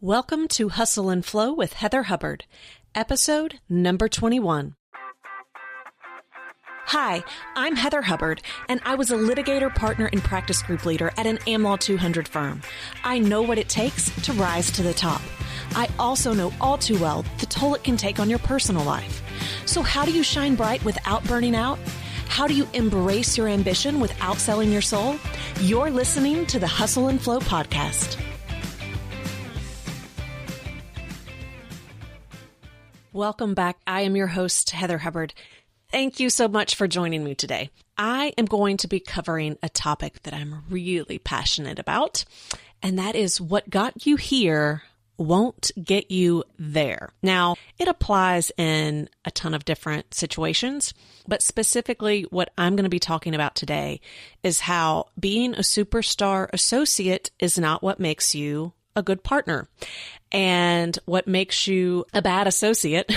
Welcome to Hustle and Flow with Heather Hubbard, episode number 21. Hi, I'm Heather Hubbard, and I was a litigator, partner, and practice group leader at an AmLaw 200 firm. I know what it takes to rise to the top. I also know all too well the toll it can take on your personal life. So how do you shine bright without burning out? How do you embrace your ambition without selling your soul? You're listening to the Hustle and Flow podcast. Welcome back. I am your host, Heather Hubbard. Thank you so much for joining me today. I am going to be covering a topic that I'm really passionate about, and that is what got you here won't get you there. Now, it applies in a ton of different situations, but specifically what I'm going to be talking about today is how being a superstar associate is not what makes you a good partner, and what makes you a bad associate,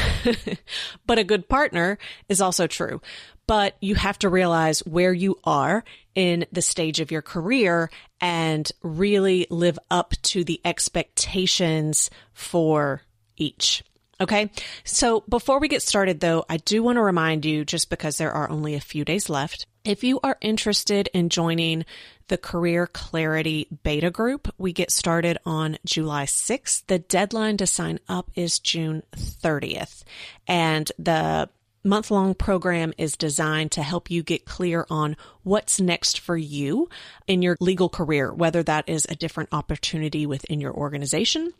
but a good partner is also true. But you have to realize where you are in the stage of your career and really live up to the expectations for each. Okay. So before we get started though, I do want to remind you, just because there are only a few days left, if you are interested in joining the Career Clarity Beta Group, we get started on July 6th. The deadline to sign up is June 30th. And the month-long program is designed to help you get clear on what's next for you in your legal career, whether that is a different opportunity within your organization,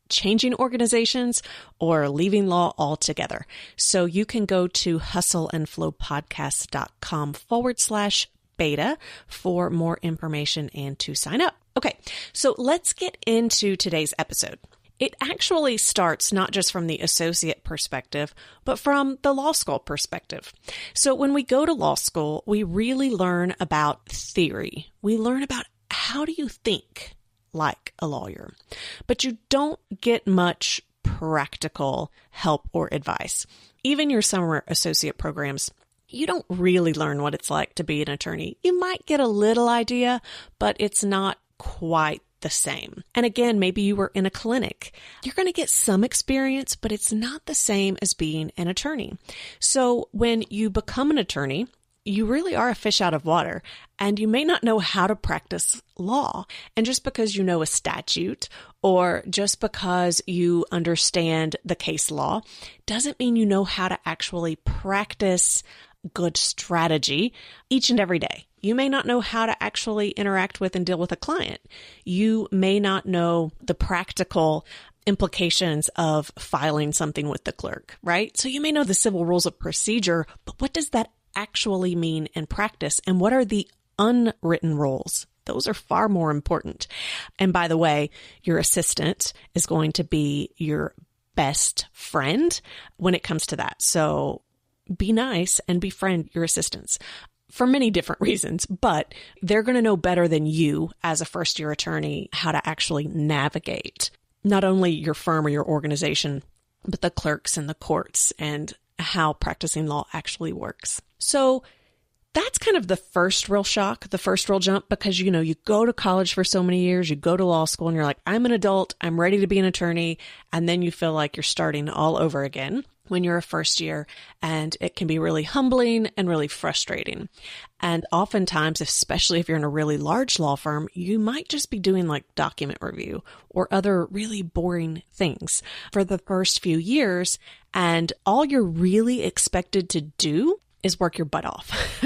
changing organizations, or leaving law altogether. So you can go to hustleandflowpodcast.com/beta for more information and to sign up. Okay, so let's get into today's episode. It actually starts not just from the associate perspective, but from the law school perspective. So when we go to law school, we really learn about theory. We learn about how do you think like a lawyer, but you don't get much practical help or advice. Even your summer associate programs, you don't really learn what it's like to be an attorney. You might get a little idea, but it's not quite the same. And again, maybe you were in a clinic. You're going to get some experience, but it's not the same as being an attorney. So when you become an attorney, you really are a fish out of water, and you may not know how to practice law. And just because you know a statute or just because you understand the case law doesn't mean you know how to actually practice good strategy each and every day. You may not know how to actually interact with and deal with a client. You may not know the practical implications of filing something with the clerk, right? So you may know the civil rules of procedure, but what does that actually mean in practice? And what are the unwritten rules? Those are far more important. And by the way, your assistant is going to be your best friend when it comes to that. So be nice and befriend your assistants for many different reasons, but they're going to know better than you as a first-year attorney how to actually navigate not only your firm or your organization, but the clerks and the courts and how practicing law actually works. So that's kind of the first real shock, the first real jump, because, you know, you go to college for so many years, you go to law school and you're like, I'm an adult, I'm ready to be an attorney. And then you feel like you're starting all over again when you're a first year, and it can be really humbling and really frustrating. And oftentimes, especially if you're in a really large law firm, you might just be doing like document review or other really boring things for the first few years. And all you're really expected to do is work your butt off.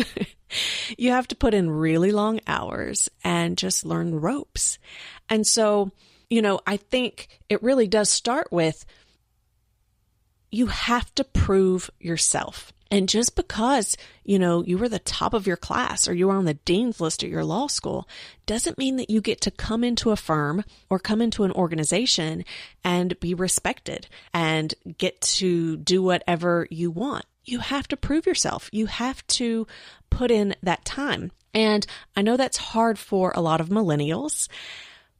You have to put in really long hours and just learn the ropes. And so, you know, I think it really does start with you have to prove yourself. And just because, you know, you were the top of your class or you were on the dean's list at your law school doesn't mean that you get to come into a firm or come into an organization and be respected and get to do whatever you want. You have to prove yourself. You have to put in that time. And I know that's hard for a lot of millennials.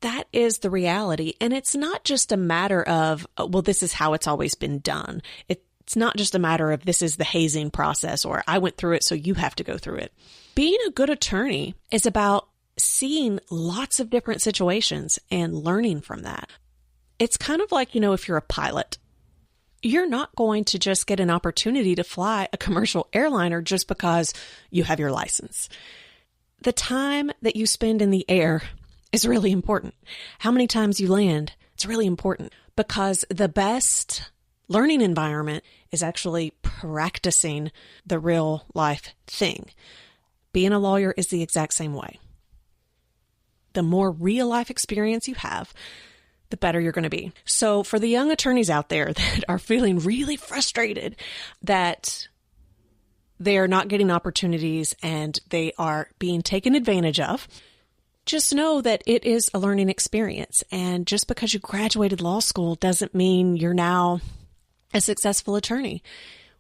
That is the reality. And it's not just a matter of, well, this is how it's always been done. It's not just a matter of this is the hazing process or I went through it, so you have to go through it. Being a good attorney is about seeing lots of different situations and learning from that. It's kind of like, if you're a pilot, you're not going to just get an opportunity to fly a commercial airliner just because you have your license. The time that you spend in the air is really important. How many times you land, it's really important, because the best learning environment is actually practicing the real life thing. Being a lawyer is the exact same way. The more real life experience you have, the better you're going to be. So for the young attorneys out there that are feeling really frustrated that they are not getting opportunities and they are being taken advantage of, just know that it is a learning experience. And just because you graduated law school doesn't mean you're now a successful attorney.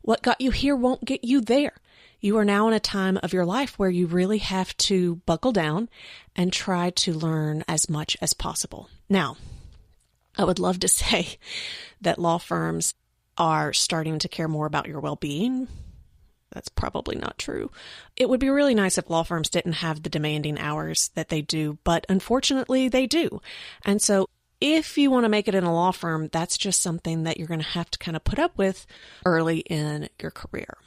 What got you here won't get you there. You are now in a time of your life where you really have to buckle down and try to learn as much as possible. Now, I would love to say that law firms are starting to care more about your well-being. That's probably not true. It would be really nice if law firms didn't have the demanding hours that they do, but unfortunately they do. And so if you want to make it in a law firm, that's just something that you're going to have to kind of put up with early in your career.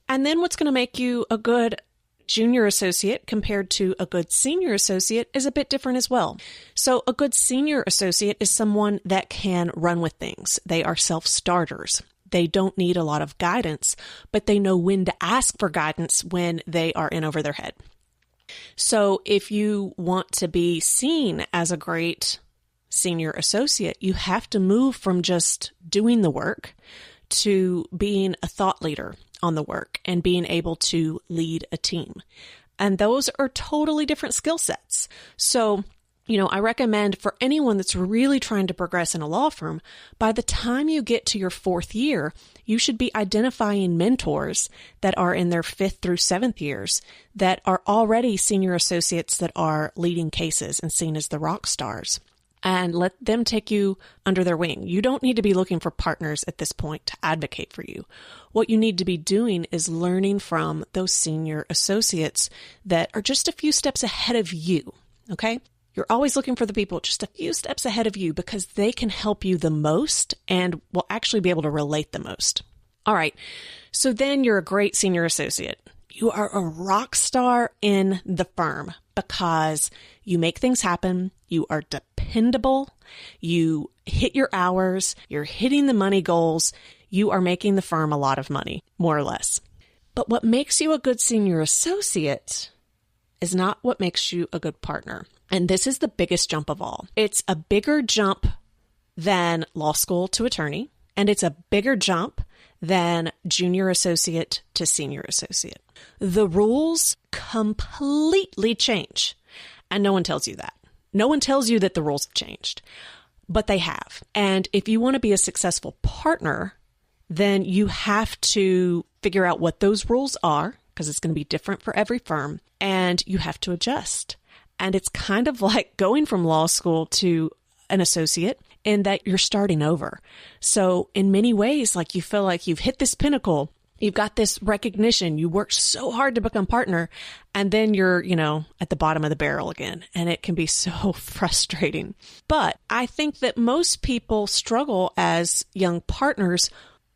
And then what's going to make you a good junior associate compared to a good senior associate is a bit different as well. So a good senior associate is someone that can run with things. They are self-starters. They don't need a lot of guidance, but they know when to ask for guidance when they are in over their head. So if you want to be seen as a great senior associate, you have to move from just doing the work to being a thought leader on the work and being able to lead a team. And those are totally different skill sets. So, I recommend for anyone that's really trying to progress in a law firm, by the time you get to your 4th year, you should be identifying mentors that are in their 5th through 7th years that are already senior associates that are leading cases and seen as the rock stars, and let them take you under their wing. You don't need to be looking for partners at this point to advocate for you. What you need to be doing is learning from those senior associates that are just a few steps ahead of you, okay? You're always looking for the people just a few steps ahead of you because they can help you the most and will actually be able to relate the most. All right, so then you're a great senior associate. You are a rock star in the firm because you make things happen, you are dependable, you hit your hours, you're hitting the money goals, you are making the firm a lot of money, more or less. But what makes you a good senior associate is not what makes you a good partner. And this is the biggest jump of all. It's a bigger jump than law school to attorney, and it's a bigger jump than junior associate to senior associate. The rules completely change, and no one tells you that. No one tells you that the rules have changed, but they have. And if you want to be a successful partner, then you have to figure out what those rules are, because it's going to be different for every firm, and you have to adjust. And it's kind of like going from law school to an associate in that you're starting over. So in many ways, like you feel like you've hit this pinnacle, you've got this recognition, you worked so hard to become partner, and then you're, at the bottom of the barrel again. And it can be so frustrating. But I think that most people struggle as young partners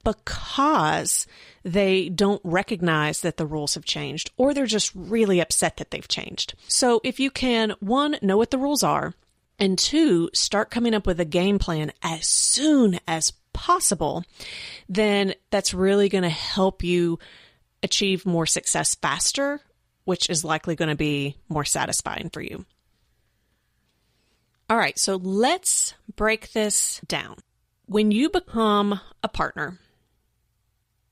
because they don't recognize that the rules have changed, or they're just really upset that they've changed. So if you can, 1, know what the rules are, and 2, start coming up with a game plan as soon as possible, then that's really going to help you achieve more success faster, which is likely going to be more satisfying for you. All right, so let's break this down. When you become a partner,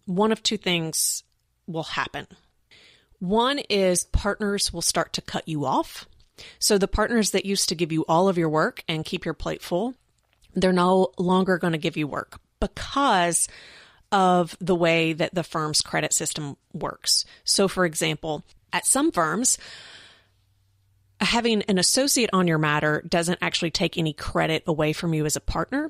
one of 2 things will happen. One is partners will start to cut you off. So the partners that used to give you all of your work and keep your plate full, they're no longer going to give you work because of the way that the firm's credit system works. So for example, at some firms, having an associate on your matter doesn't actually take any credit away from you as a partner.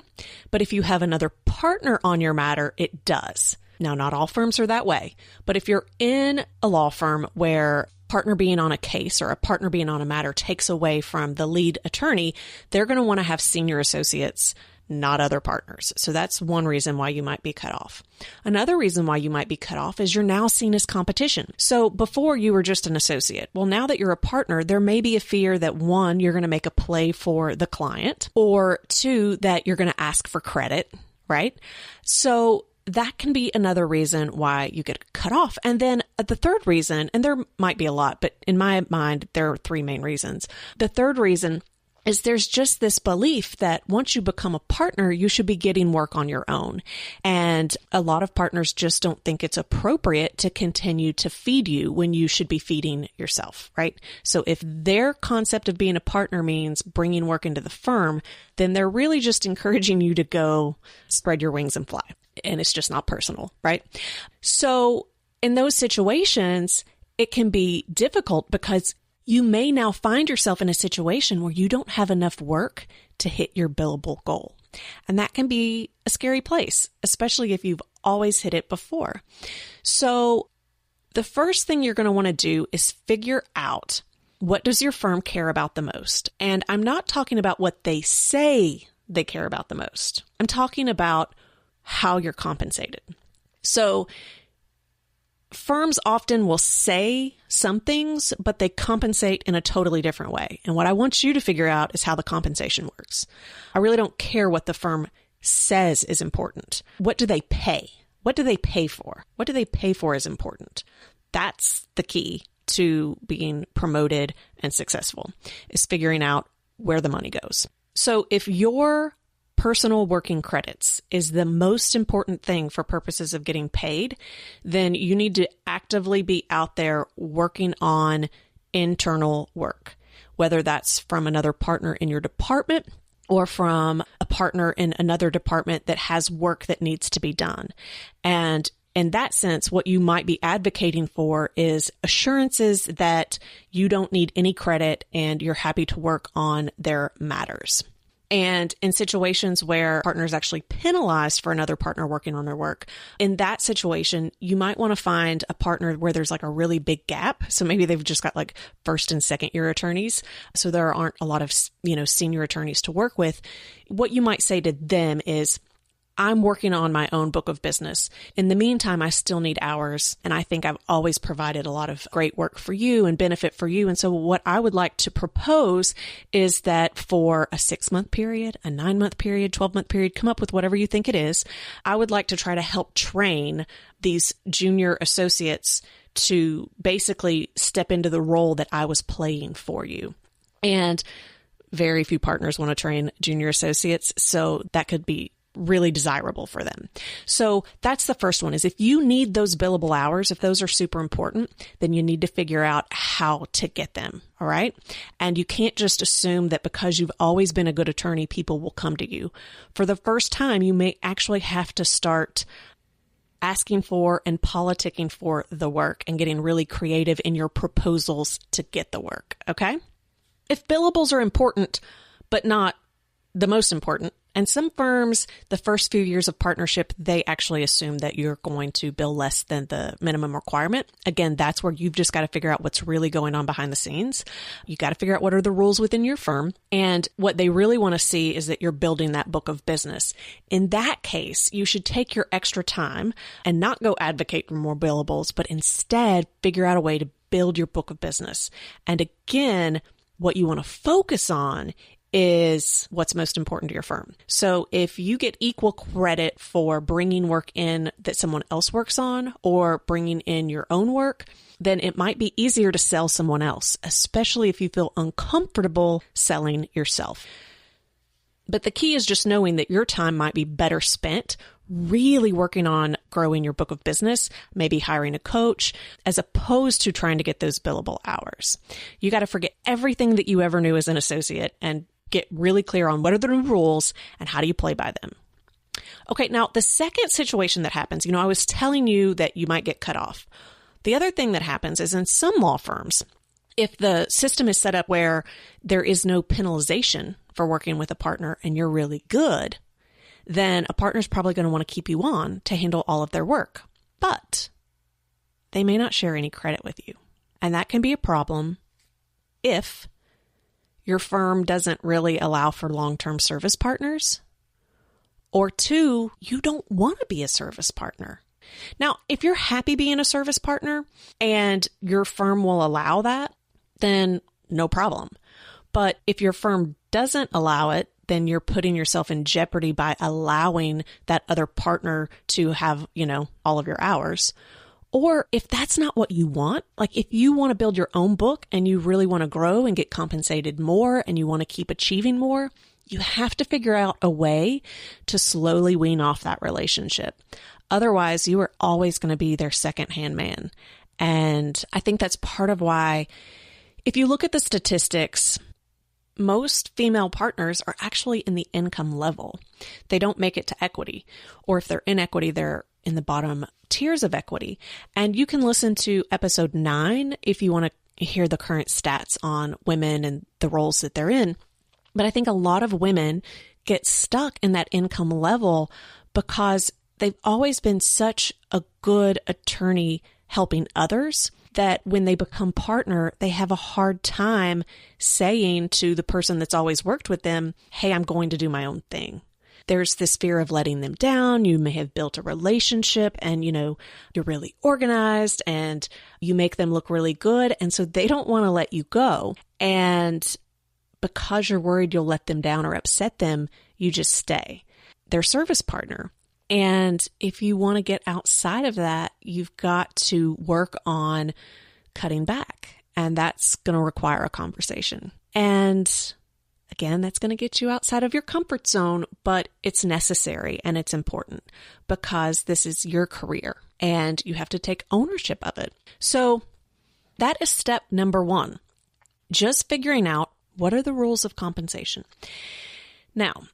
But if you have another partner on your matter, it does. Now, not all firms are that way, but if you're in a law firm where partner being on a case or a partner being on a matter takes away from the lead attorney, they're going to want to have senior associates, not other partners. So that's one reason why you might be cut off. Another reason why you might be cut off is you're now seen as competition. So before you were just an associate. Well, now that you're a partner, there may be a fear that one, you're going to make a play for the client, or two, that you're going to ask for credit, right? So that can be another reason why you get cut off. And then the third reason, and there might be a lot, but in my mind, there are three main reasons. The third reason is there's just this belief that once you become a partner, you should be getting work on your own. And a lot of partners just don't think it's appropriate to continue to feed you when you should be feeding yourself, right? So if their concept of being a partner means bringing work into the firm, then they're really just encouraging you to go spread your wings and fly. And it's just not personal, right? So in those situations, it can be difficult because you may now find yourself in a situation where you don't have enough work to hit your billable goal. And that can be a scary place, especially if you've always hit it before. So the first thing you're going to want to do is figure out, what does your firm care about the most? And I'm not talking about what they say they care about the most. I'm talking about how you're compensated. So firms often will say some things, but they compensate in a totally different way. And what I want you to figure out is how the compensation works. I really don't care what the firm says is important. What do they pay? What do they pay for? What do they pay for is important. That's the key to being promoted and successful, is figuring out where the money goes. So if your personal working credits is the most important thing for purposes of getting paid, then you need to actively be out there working on internal work, whether that's from another partner in your department or from a partner in another department that has work that needs to be done. And in that sense, what you might be advocating for is assurances that you don't need any credit and you're happy to work on their matters. And in situations where partners actually penalized for another partner working on their work, in that situation, you might want to find a partner where there's like a really big gap. So maybe they've just got like first and second year attorneys. So there aren't a lot of, senior attorneys to work with. What you might say to them is, I'm working on my own book of business. In the meantime, I still need hours. And I think I've always provided a lot of great work for you and benefit for you. And so what I would like to propose is that for a 6-month period, a 9-month period, 12-month period, come up with whatever you think it is. I would like to try to help train these junior associates to basically step into the role that I was playing for you. And very few partners want to train junior associates. So that could be really desirable for them. So that's the first one, is if you need those billable hours, if those are super important, then you need to figure out how to get them. All right. And you can't just assume that because you've always been a good attorney, people will come to you. For the first time, you may actually have to start asking for and politicking for the work and getting really creative in your proposals to get the work. Okay. If billables are important, but not the most important, and some firms, the first few years of partnership, they actually assume that you're going to bill less than the minimum requirement. Again, that's where you've just got to figure out what's really going on behind the scenes. You got to figure out what are the rules within your firm. And what they really want to see is that you're building that book of business. In that case, you should take your extra time and not go advocate for more billables, but instead figure out a way to build your book of business. And again, what you want to focus on is what's most important to your firm. So if you get equal credit for bringing work in that someone else works on or bringing in your own work, then it might be easier to sell someone else, especially if you feel uncomfortable selling yourself. But the key is just knowing that your time might be better spent really working on growing your book of business, maybe hiring a coach, as opposed to trying to get those billable hours. You got to forget everything that you ever knew as an associate and get really clear on what are the new rules and how do you play by them. Okay, now the second situation that happens, I was telling you that you might get cut off. The other thing that happens is in some law firms, if the system is set up where there is no penalization for working with a partner and you're really good, then a partner is probably going to want to keep you on to handle all of their work. But they may not share any credit with you. And that can be a problem if your firm doesn't really allow for long-term service partners, or 2, you don't want to be a service partner. Now, if you're happy being a service partner and your firm will allow that, then no problem. But if your firm doesn't allow it, then you're putting yourself in jeopardy by allowing that other partner to have, all of your hours. Or if that's not what you want, like if you want to build your own book and you really want to grow and get compensated more and you want to keep achieving more, you have to figure out a way to slowly wean off that relationship. Otherwise, you are always going to be their secondhand man. And I think that's part of why, if you look at the statistics, most female partners are actually in the income level. They don't make it to equity. Or if they're in equity, they're in the bottom tiers of equity. And you can listen to episode 9 if you want to hear the current stats on women and the roles that they're in. But I think a lot of women get stuck in that income level because they've always been such a good attorney helping others that when they become partner, they have a hard time saying to the person that's always worked with them, hey, I'm going to do my own thing. There's this fear of letting them down. You may have built a relationship and, you're really organized and you make them look really good. And so they don't want to let you go. And because you're worried you'll let them down or upset them, you just stay their service partner. And if you want to get outside of that, you've got to work on cutting back. And that's going to require a conversation. And again, that's going to get you outside of your comfort zone, but it's necessary and it's important because this is your career and you have to take ownership of it. So that is step number 1, just figuring out what are the rules of compensation. Now,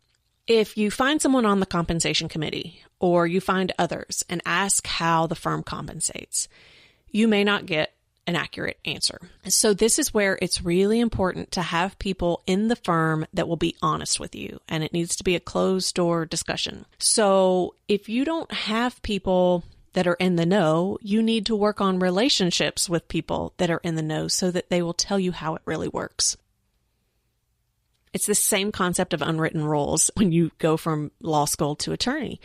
if you find someone on the compensation committee or you find others and ask how the firm compensates, you may not get an accurate answer. So this is where it's really important to have people in the firm that will be honest with you, and it needs to be a closed door discussion. So if you don't have people that are in the know, you need to work on relationships with people that are in the know so that they will tell you how it really works. It's the same concept of unwritten rules when you go from law school to attorney.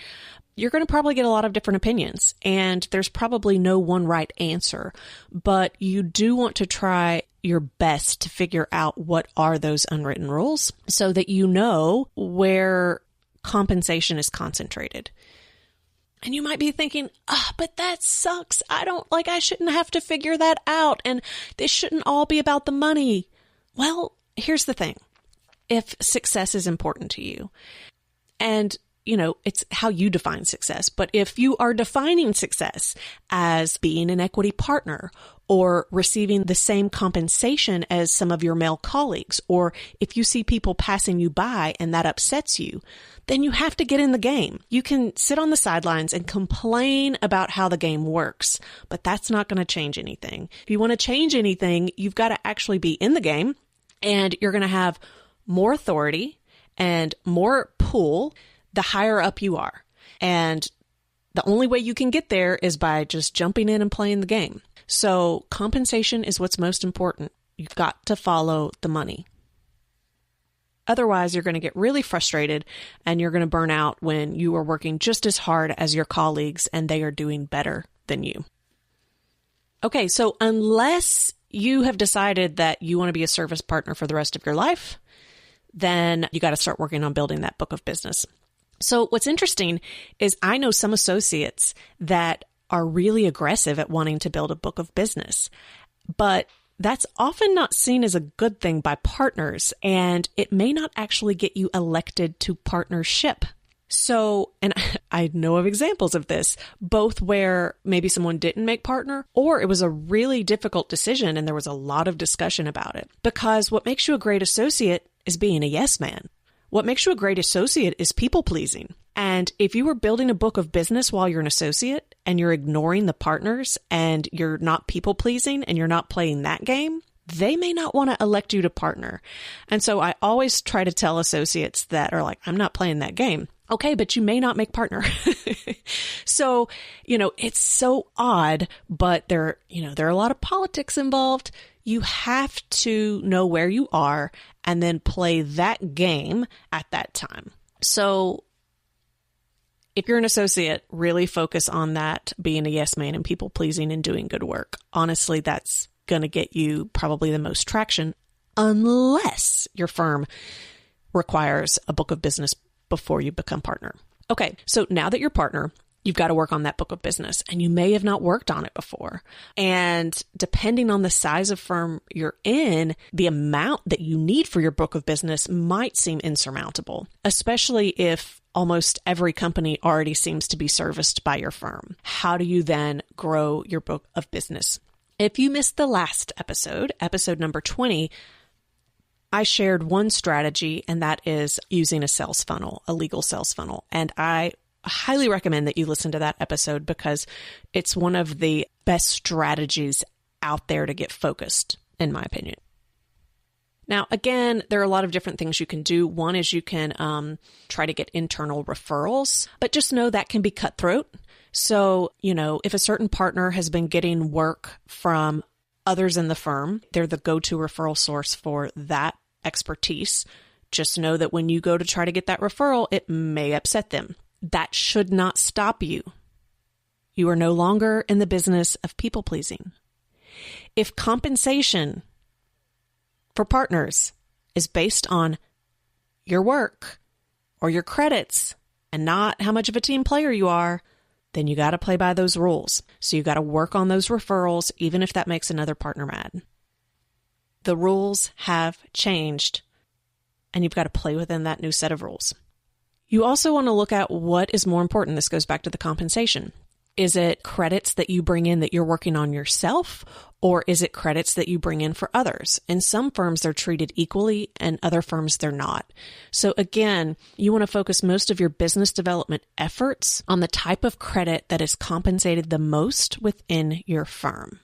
You're going to probably get a lot of different opinions, and there's probably no one right answer, but you do want to try your best to figure out what are those unwritten rules so that you know where compensation is concentrated. And you might be thinking, but that sucks. I shouldn't have to figure that out, and this shouldn't all be about the money. Well, here's the thing. If success is important to you, and it's how you define success. But if you are defining success as being an equity partner or receiving the same compensation as some of your male colleagues, or if you see people passing you by and that upsets you, then you have to get in the game. You can sit on the sidelines and complain about how the game works, but that's not going to change anything. If you want to change anything, you've got to actually be in the game, and you're going to have more authority and more pull the higher up you are. And the only way you can get there is by just jumping in and playing the game. So compensation is what's most important. You've got to follow the money. Otherwise, you're going to get really frustrated and you're going to burn out when you are working just as hard as your colleagues and they are doing better than you. Okay, so unless you have decided that you want to be a service partner for the rest of your life, then you got to start working on building that book of business. So what's interesting is I know some associates that are really aggressive at wanting to build a book of business, but that's often not seen as a good thing by partners, and it may not actually get you elected to partnership. So, and I know of examples of this, both where maybe someone didn't make partner, or it was a really difficult decision and there was a lot of discussion about it. Because what makes you a great associate is being a yes man. What makes you a great associate is people pleasing. And if you were building a book of business while you're an associate and you're ignoring the partners and you're not people pleasing and you're not playing that game, they may not want to elect you to partner. And so I always try to tell associates that are like, I'm not playing that game. Okay, but you may not make partner. So, it's so odd, but there are a lot of politics involved. You have to know where you are and then play that game at that time. So if you're an associate, really focus on that, being a yes man and people pleasing and doing good work. Honestly, that's going to get you probably the most traction, unless your firm requires a book of business before you become partner. Okay, so now that you're partner, you've got to work on that book of business, and you may have not worked on it before. And depending on the size of firm you're in, the amount that you need for your book of business might seem insurmountable, especially if almost every company already seems to be serviced by your firm. How do you then grow your book of business? If you missed the last episode number 20, I shared one strategy, and that is using a sales funnel, a legal sales funnel. And I highly recommend that you listen to that episode because it's one of the best strategies out there to get focused, in my opinion. Now, again, there are a lot of different things you can do. One is you can try to get internal referrals, but just know that can be cutthroat. So, if a certain partner has been getting work from others in the firm, they're the go-to referral source for that expertise. Just know that when you go to try to get that referral, it may upset them. That should not stop you. You are no longer in the business of people pleasing. If compensation for partners is based on your work or your credits and not how much of a team player you are, then you got to play by those rules. So you got to work on those referrals, even if that makes another partner mad. The rules have changed, and you've got to play within that new set of rules. You also want to look at what is more important. This goes back to the compensation. Is it credits that you bring in that you're working on yourself, or is it credits that you bring in for others? In some firms, they're treated equally, and other firms, they're not. So again, you want to focus most of your business development efforts on the type of credit that is compensated the most within your firm.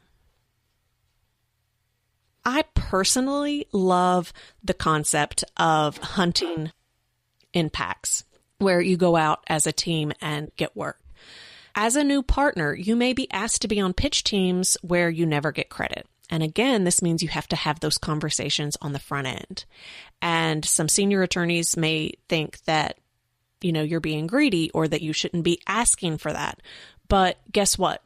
I personally love the concept of hunting in packs, where you go out as a team and get work. As a new partner, you may be asked to be on pitch teams where you never get credit. And again, this means you have to have those conversations on the front end. And some senior attorneys may think that, you're being greedy or that you shouldn't be asking for that. But guess what?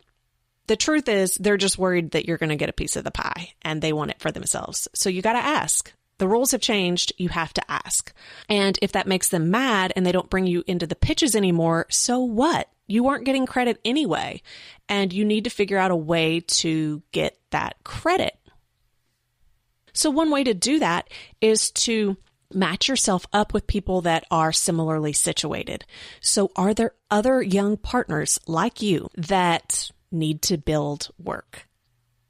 The truth is they're just worried that you're going to get a piece of the pie and they want it for themselves. So you got to ask. The rules have changed. You have to ask. And if that makes them mad and they don't bring you into the pitches anymore, so what? You aren't getting credit anyway, and you need to figure out a way to get that credit. So one way to do that is to match yourself up with people that are similarly situated. So are there other young partners like you that need to build work,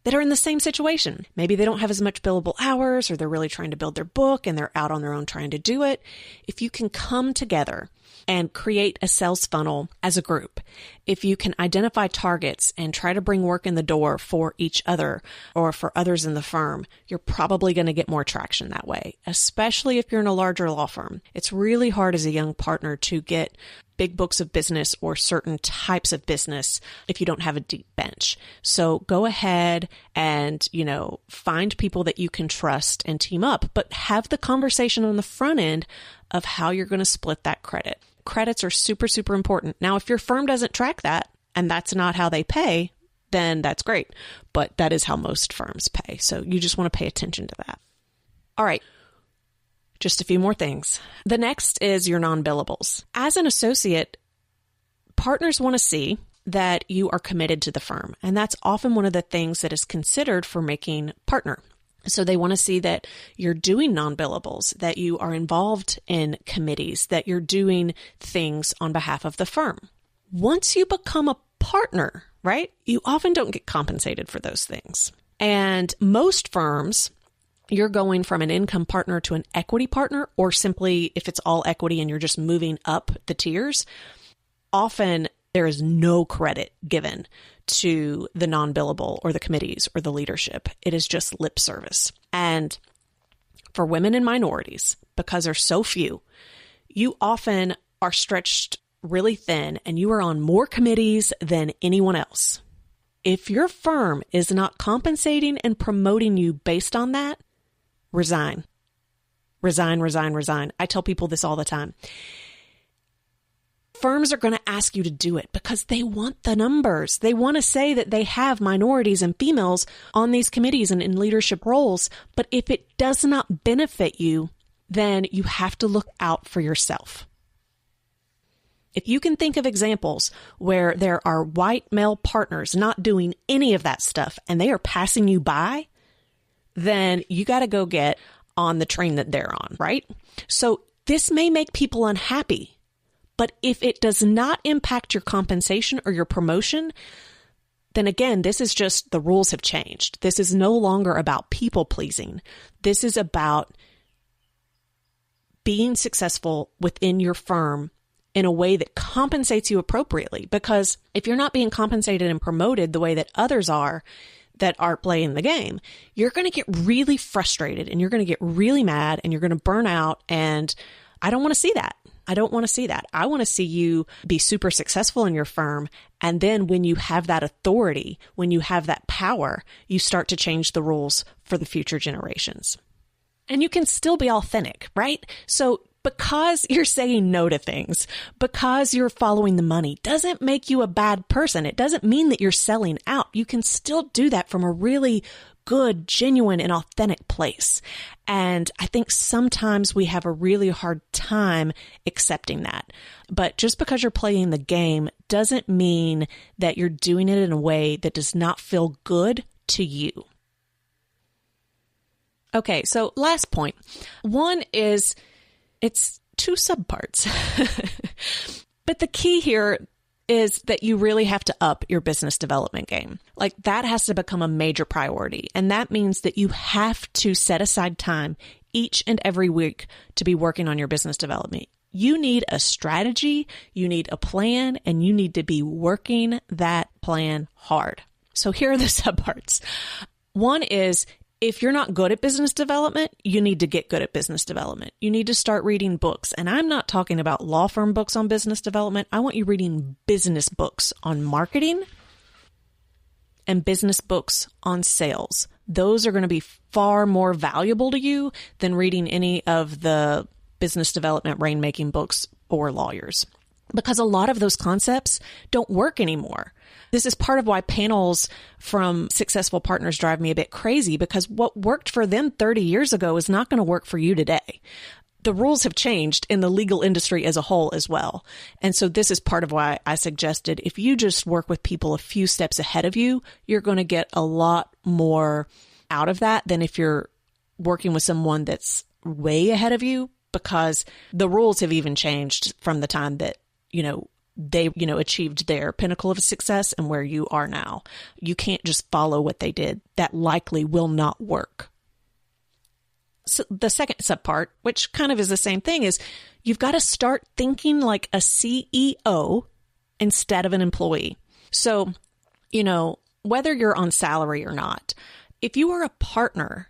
that are in the same situation? Maybe they don't have as much billable hours, or they're really trying to build their book and they're out on their own trying to do it. If you can come together and create a sales funnel as a group, if you can identify targets and try to bring work in the door for each other or for others in the firm, you're probably going to get more traction that way, especially if you're in a larger law firm. It's really hard as a young partner to get big books of business or certain types of business if you don't have a deep bench. So go ahead and, find people that you can trust and team up, but have the conversation on the front end of how you're going to split that credit. Credits are super, super important. Now, if your firm doesn't track that and that's not how they pay, then that's great. But that is how most firms pay. So you just want to pay attention to that. All right. Just a few more things. The next is your non-billables. As an associate, partners want to see that you are committed to the firm. And that's often one of the things that is considered for making partner. So they want to see that you're doing non-billables, that you are involved in committees, that you're doing things on behalf of the firm. Once you become a partner, right, you often don't get compensated for those things. And most firms, you're going from an income partner to an equity partner, or simply if it's all equity and you're just moving up the tiers, often there is no credit given to the non-billable or the committees or the leadership. It is just lip service. And for women and minorities, because there's so few, you often are stretched really thin and you are on more committees than anyone else. If your firm is not compensating and promoting you based on that, resign. Resign, resign, resign. I tell people this all the time. Firms are going to ask you to do it because they want the numbers. They want to say that they have minorities and females on these committees and in leadership roles. But if it does not benefit you, then you have to look out for yourself. If you can think of examples where there are white male partners not doing any of that stuff and they are passing you by, then you got to go get on the train that they're on, right? So this may make people unhappy, but if it does not impact your compensation or your promotion, then again, this is just the rules have changed. This is no longer about people pleasing. This is about being successful within your firm in a way that compensates you appropriately. Because if you're not being compensated and promoted the way that others are that are playing the game, you're going to get really frustrated and you're going to get really mad and you're going to burn out. And I don't want to see that. I don't want to see that. I want to see you be super successful in your firm. And then when you have that authority, when you have that power, you start to change the rules for the future generations. And you can still be authentic, right? So because you're saying no to things, because you're following the money, doesn't make you a bad person. It doesn't mean that you're selling out. You can still do that from a really good, genuine, and authentic place. And I think sometimes we have a really hard time accepting that. But just because you're playing the game doesn't mean that you're doing it in a way that does not feel good to you. Okay, so last point. One is it's two subparts. But the key here is that you really have to up your business development game. Like that has to become a major priority. And that means that you have to set aside time each and every week to be working on your business development. You need a strategy, you need a plan, and you need to be working that plan hard. So here are the subparts. One is, if you're not good at business development, you need to get good at business development. You need to start reading books. And I'm not talking about law firm books on business development. I want you reading business books on marketing and business books on sales. Those are going to be far more valuable to you than reading any of the business development rainmaking books or lawyers. Because a lot of those concepts don't work anymore. This is part of why panels from successful partners drive me a bit crazy, because what worked for them 30 years ago is not going to work for you today. The rules have changed in the legal industry as a whole as well. And so this is part of why I suggested if you just work with people a few steps ahead of you, you're going to get a lot more out of that than if you're working with someone that's way ahead of you, because the rules have even changed from the time that, they, achieved their pinnacle of success and where you are now. You can't just follow what they did. That likely will not work. So the second subpart, which kind of is the same thing, is you've got to start thinking like a CEO instead of an employee. So, whether you're on salary or not, if you are a partner,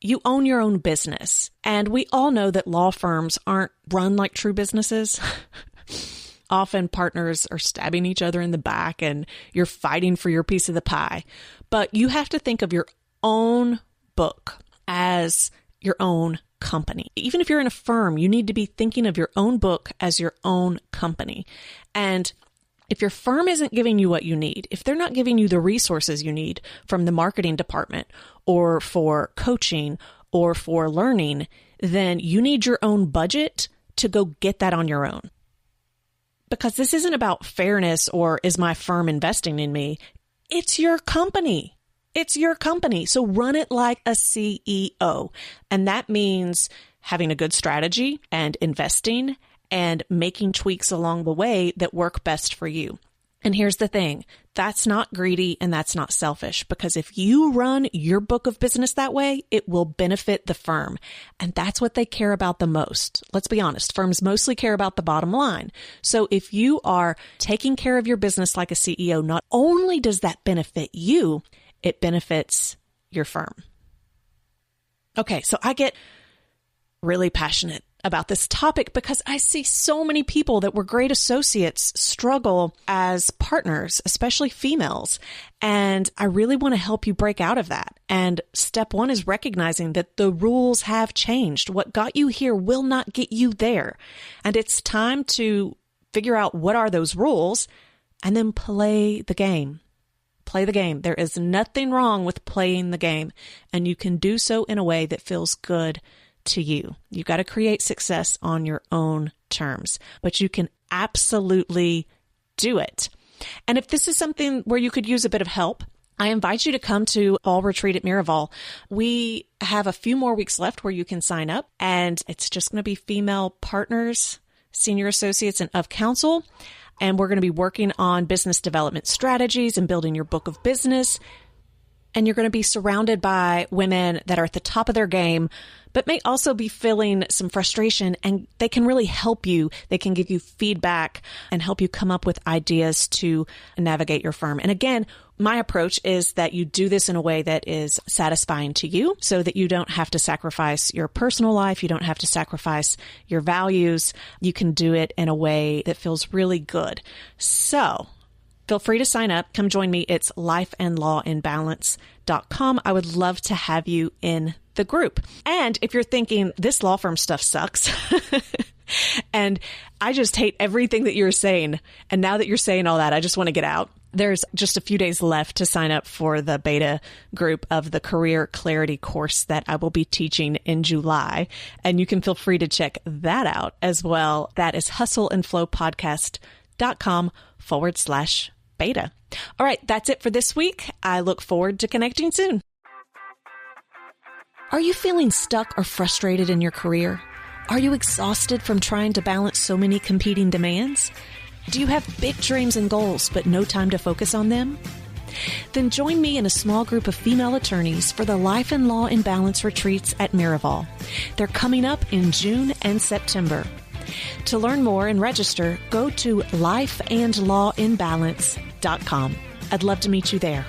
you own your own business. And we all know that law firms aren't run like true businesses. Often partners are stabbing each other in the back and you're fighting for your piece of the pie. But you have to think of your own book as your own company. Even if you're in a firm, you need to be thinking of your own book as your own company. And if your firm isn't giving you what you need, if they're not giving you the resources you need from the marketing department or for coaching or for learning, then you need your own budget to go get that on your own. Because this isn't about fairness or is my firm investing in me? It's your company. It's your company. So run it like a CEO. And that means having a good strategy and investing and making tweaks along the way that work best for you. And here's the thing, that's not greedy and that's not selfish, because if you run your book of business that way, it will benefit the firm. And that's what they care about the most. Let's be honest, firms mostly care about the bottom line. So if you are taking care of your business like a CEO, not only does that benefit you, it benefits your firm. Okay, so I get really passionate about this topic because I see so many people that were great associates struggle as partners, especially females. And I really want to help you break out of that. And step one is recognizing that the rules have changed. What got you here will not get you there. And it's time to figure out what are those rules and then play the game. Play the game. There is nothing wrong with playing the game, and you can do so in a way that feels good to you. You've got to create success on your own terms, but you can absolutely do it. And if this is something where you could use a bit of help, I invite you to come to Fall Retreat at Miraval. We have a few more weeks left where you can sign up, and it's just going to be female partners, senior associates, and of counsel. And we're going to be working on business development strategies and building your book of business. And you're going to be surrounded by women that are at the top of their game, but may also be feeling some frustration, and they can really help you. They can give you feedback and help you come up with ideas to navigate your firm. And again, my approach is that you do this in a way that is satisfying to you so that you don't have to sacrifice your personal life. You don't have to sacrifice your values. You can do it in a way that feels really good. So feel free to sign up. Come join me. It's lifeandlawinbalance.com. I would love to have you in the group. And if you're thinking this law firm stuff sucks and I just hate everything that you're saying, and now that you're saying all that, I just want to get out. There's just a few days left to sign up for the beta group of the Career Clarity course that I will be teaching in July. And you can feel free to check that out as well. That is hustleandflowpodcast.com/beta. All right, that's it for this week. I look forward to connecting soon. Are you feeling stuck or frustrated in your career? Are you exhausted from trying to balance so many competing demands? Do you have big dreams and goals, but no time to focus on them? Then join me in a small group of female attorneys for the Life and Law in Balance retreats at Miraval. They're coming up in June and September. To learn more and register, go to lifeandlawinbalance.com. I'd love to meet you there.